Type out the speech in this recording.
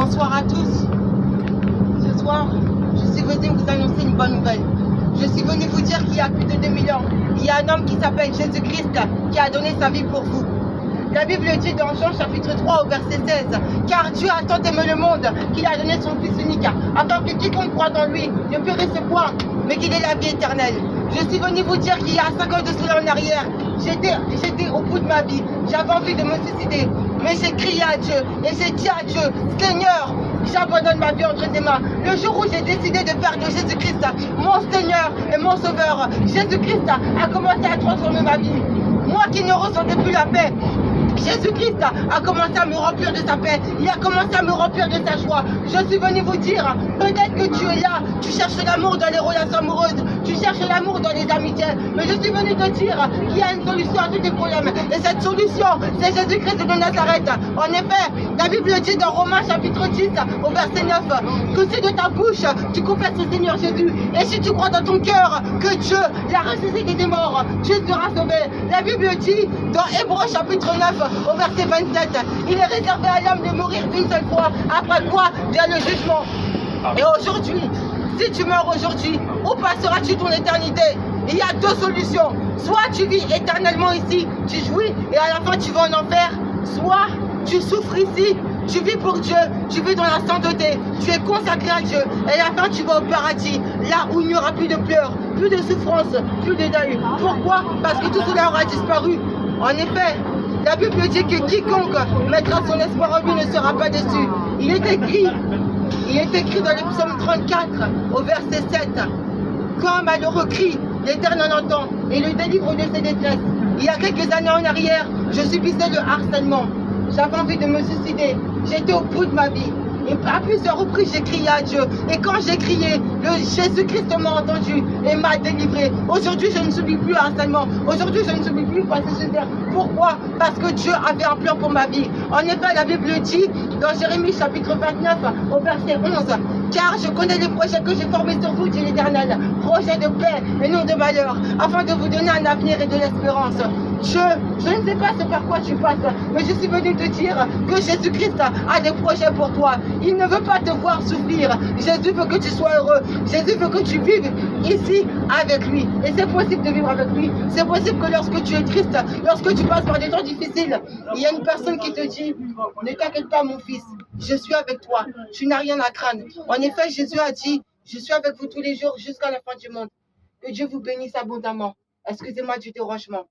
Bonsoir à tous. Ce soir, je suis venue vous annoncer une bonne nouvelle. Je suis venue vous dire qu'il y a plus de 2000 ans, il y a un homme qui s'appelle Jésus-Christ qui a donné sa vie pour vous. La Bible dit dans Jean chapitre 3 au verset 16, « Car Dieu a tant aimé le monde qu'il a donné son Fils unique, afin que quiconque croit en lui ne périsse point, mais qu'il ait la vie éternelle. » Je suis venue vous dire qu'il y a 5 ans de cela en arrière, j'étais au bout de ma vie, j'avais envie de me suicider. Mais j'ai crié à Dieu et j'ai dit à Dieu, Seigneur, j'abandonne ma vie entre tes mains. Le jour où j'ai décidé de faire de Jésus-Christ mon Seigneur et mon Sauveur, Jésus-Christ a commencé à transformer ma vie. Moi qui ne ressentais plus la paix, Jésus-Christ a commencé à me remplir de sa paix, il a commencé à me remplir de sa joie. Je suis venu vous dire, peut-être que tu es là, tu cherches l'amour dans les relations amoureuses, tu cherches l'amour dans les amitiés, mais je suis venu te dire qu'il y a une solution à tous tes problèmes. Et cette solution, c'est Jésus-Christ de Nazareth. En effet, la Bible dit dans Romains chapitre 10 au verset 9, que si de ta bouche tu confesses au Seigneur Jésus, et si tu crois dans ton cœur que Dieu l'a ressuscité des morts, tu seras sauvé. La Bible dit dans Hébreux chapitre 9 au verset 27, il est réservé à l'homme de mourir une seule fois, après quoi vient le jugement. Et aujourd'hui, si tu meurs aujourd'hui, où passeras-tu ton éternité? Il y a deux solutions. Soit tu vis éternellement ici, tu jouis et à la fin tu vas en enfer. Soit tu souffres ici, tu vis pour Dieu, tu vis dans la sainteté, tu es consacré à Dieu et à la fin tu vas au paradis, là où il n'y aura plus de pleurs, plus de souffrance, plus de deuil. Pourquoi? Parce que tout cela aura disparu. En effet, la Bible dit que quiconque mettra son espoir en lui ne sera pas déçu. Il est écrit dans le psaume 34 au verset 7, « Quand un malheureux crie, l'Éternel entend et le délivre de ses détresses. » Il y a quelques années en arrière, je subissais le harcèlement. J'avais envie de me suicider. J'étais au bout de ma vie. Et à plusieurs reprises, j'ai crié à Dieu. Et quand j'ai crié, Jésus-Christ m'a entendu et m'a délivré. Aujourd'hui, je ne subis plus le harcèlement. Aujourd'hui, je ne subis plus passer ce terre. Pourquoi? Parce que Dieu avait un plan pour ma vie. En effet, la Bible dit dans Jérémie chapitre 29 au verset 11, « Car je connais les projets que j'ai formés sur vous, dit l'Éternel, projets de paix et non de malheur, afin de vous donner un avenir et de l'espérance. » Je ne sais pas ce par quoi tu passes, mais je suis venu te dire que Jésus-Christ a des projets pour toi. Il ne veut pas te voir souffrir. Jésus veut que tu sois heureux. Jésus veut que tu vives ici avec lui. Et c'est possible de vivre avec lui. C'est possible que lorsque tu es triste, lorsque tu passes par des temps difficiles, il y a une personne qui te dit, ne t'inquiète pas mon fils, je suis avec toi. Tu n'as rien à craindre. En effet, Jésus a dit, je suis avec vous tous les jours jusqu'à la fin du monde. Que Dieu vous bénisse abondamment. Excusez-moi du dérangement.